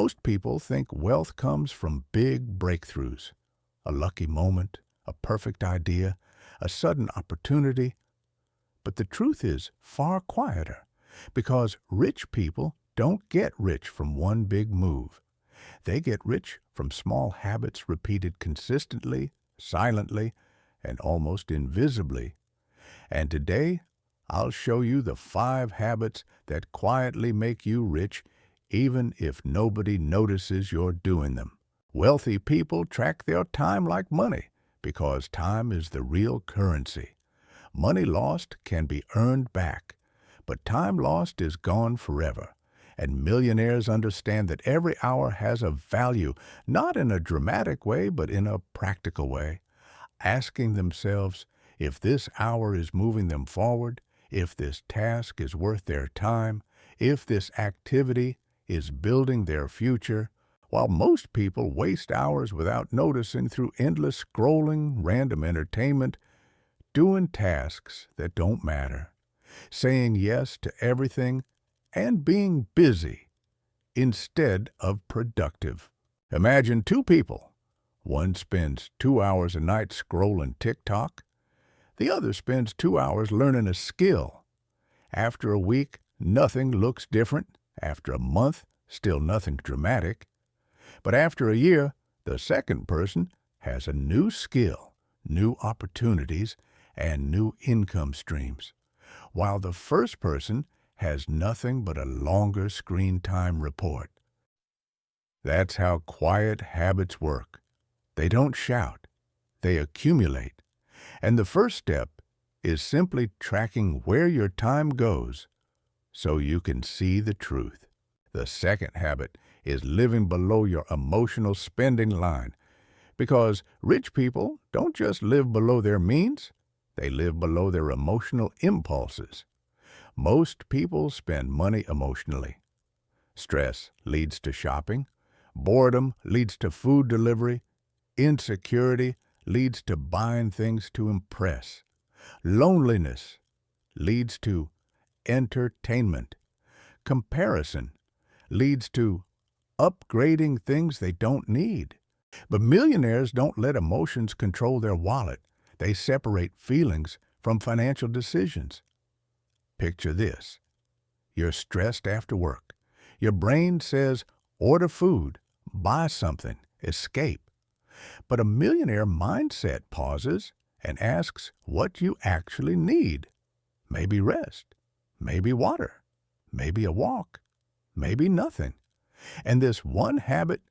Most people think wealth comes from big breakthroughs, a lucky moment, a perfect idea, a sudden opportunity. But the truth is far quieter, because rich people don't get rich from one big move. They get rich from small habits repeated consistently, silently, and almost invisibly. And today, I'll show you the 5 habits that quietly make you rich even if nobody notices you're doing them. Wealthy people track their time like money because time is the real currency. Money lost can be earned back, but time lost is gone forever. And millionaires understand that every hour has a value, not in a dramatic way, but in a practical way, asking themselves if this hour is moving them forward, if this task is worth their time, if this activity is building their future. While most people waste hours without noticing through endless scrolling, random entertainment, doing tasks that don't matter, saying yes to everything, and being busy instead of productive. Imagine 2 people. One spends 2 hours a night scrolling TikTok. The other spends 2 hours learning a skill. After a week, nothing looks different. After a month, still nothing dramatic. But after a year, the second person has a new skill, new opportunities, and new income streams, while the first person has nothing but a longer screen time report. That's how quiet habits work. They don't shout, they accumulate. And the first step is simply tracking where your time goes so you can see the truth. The second habit is living below your emotional spending line, because rich people don't just live below their means, they live below their emotional impulses. Most people spend money emotionally. Stress leads to shopping. Boredom leads to food delivery. Insecurity leads to buying things to impress. Loneliness leads to entertainment. Comparison leads to upgrading things they don't need. But millionaires don't let emotions control their wallet. They separate feelings from financial decisions. Picture this. You're stressed after work. Your brain says, order food, buy something, escape. But a millionaire mindset pauses and asks what you actually need. Maybe rest, maybe water, maybe a walk, maybe nothing. And this one habit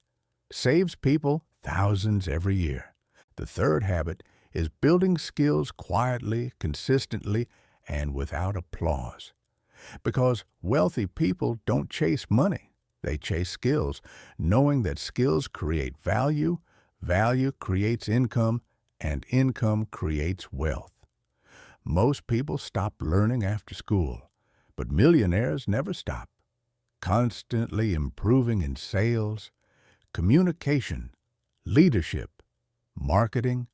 saves people thousands every year. The third habit is building skills quietly, consistently, and without applause. Because wealthy people don't chase money, they chase skills, knowing that skills create value, value creates income, and income creates wealth. Most people stop learning after school, but millionaires never stop, constantly improving in sales, communication, leadership, marketing,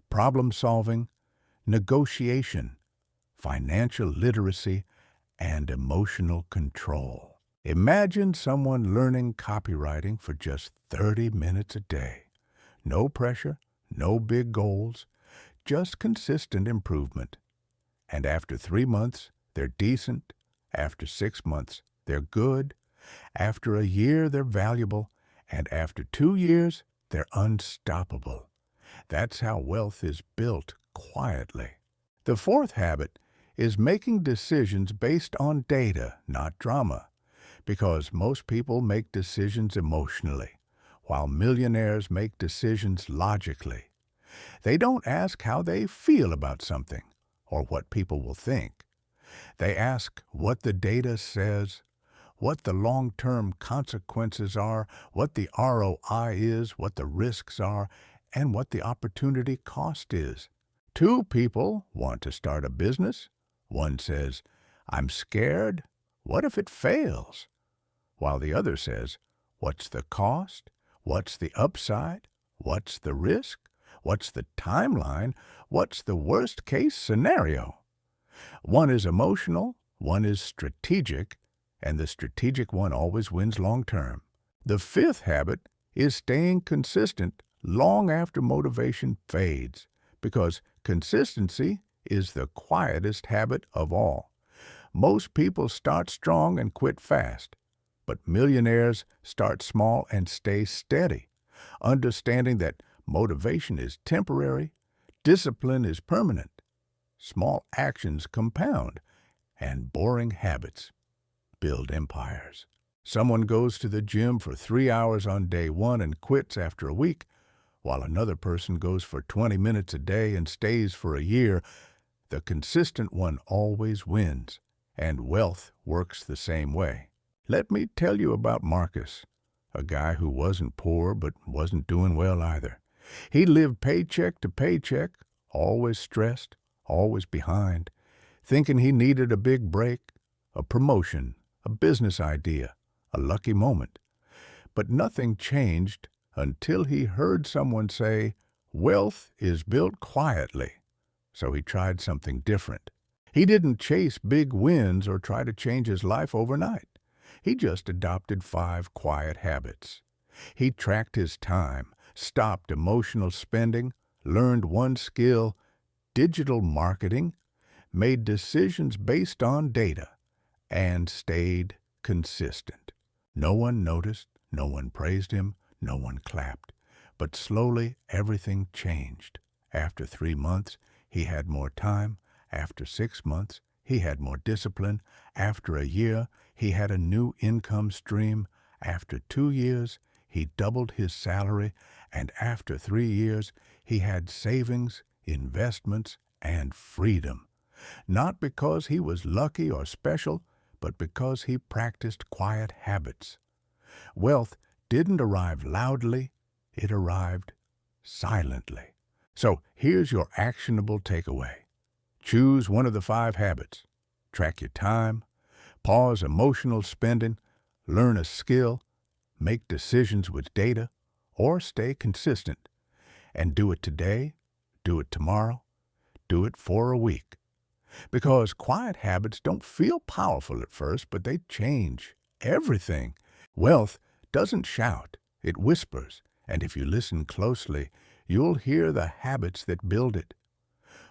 problem solving, negotiation, financial literacy, and emotional control. Imagine someone learning copywriting for just 30 minutes a day. No pressure, no big goals, just consistent improvement. And after 3 months, they're decent. After 6 months, they're good. After a year, they're valuable. And after 2 years, they're unstoppable. That's how wealth is built quietly. The fourth habit is making decisions based on data, not drama, because most people make decisions emotionally, while millionaires make decisions logically. They don't ask how they feel about something or what people will think. They ask what the data says, what the long-term consequences are, what the ROI is, what the risks are, and what the opportunity cost is. 2 people want to start a business. One says, I'm scared. What if it fails? While the other says, what's the cost? What's the upside? What's the risk? What's the timeline? What's the worst-case scenario? One is emotional, one is strategic, and the strategic one always wins long-term. The fifth habit is staying consistent long after motivation fades, because consistency is the quietest habit of all. Most people start strong and quit fast, but millionaires start small and stay steady, understanding that motivation is temporary, discipline is permanent, small actions compound, and boring habits build empires. Someone goes to the gym for 3 hours on day one and quits after a week, while another person goes for 20 minutes a day and stays for a year. The consistent one always wins, and wealth works the same way. Let me tell you about Marcus, a guy who wasn't poor but wasn't doing well either. He lived paycheck to paycheck, always stressed, always behind, thinking he needed a big break, a promotion, a business idea, a lucky moment. But nothing changed until he heard someone say, "Wealth is built quietly." So he tried something different. He didn't chase big wins or try to change his life overnight. He just adopted 5 quiet habits. He tracked his time, stopped emotional spending, learned one skill, digital marketing, made decisions based on data, and stayed consistent. No one noticed, no one praised him, no one clapped. But slowly everything changed. After 3 months, he had more time. After 6 months, he had more discipline. After a year, he had a new income stream. After 2 years, he doubled his salary. And after 3 years, he had savings, investments, and freedom. Not because he was lucky or special, but because he practiced quiet habits. Wealth didn't arrive loudly, it arrived silently. So here's your actionable takeaway. Choose one of the 5 habits. Track your time, pause emotional spending, learn a skill, make decisions with data, or stay consistent. And do it today, do it tomorrow, do it for a week. Because quiet habits don't feel powerful at first, but they change everything. Wealth doesn't shout, it whispers, and if you listen closely, you'll hear the habits that build it.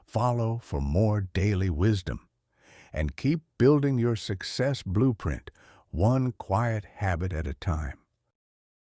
Follow for more daily wisdom, and keep building your success blueprint, one quiet habit at a time.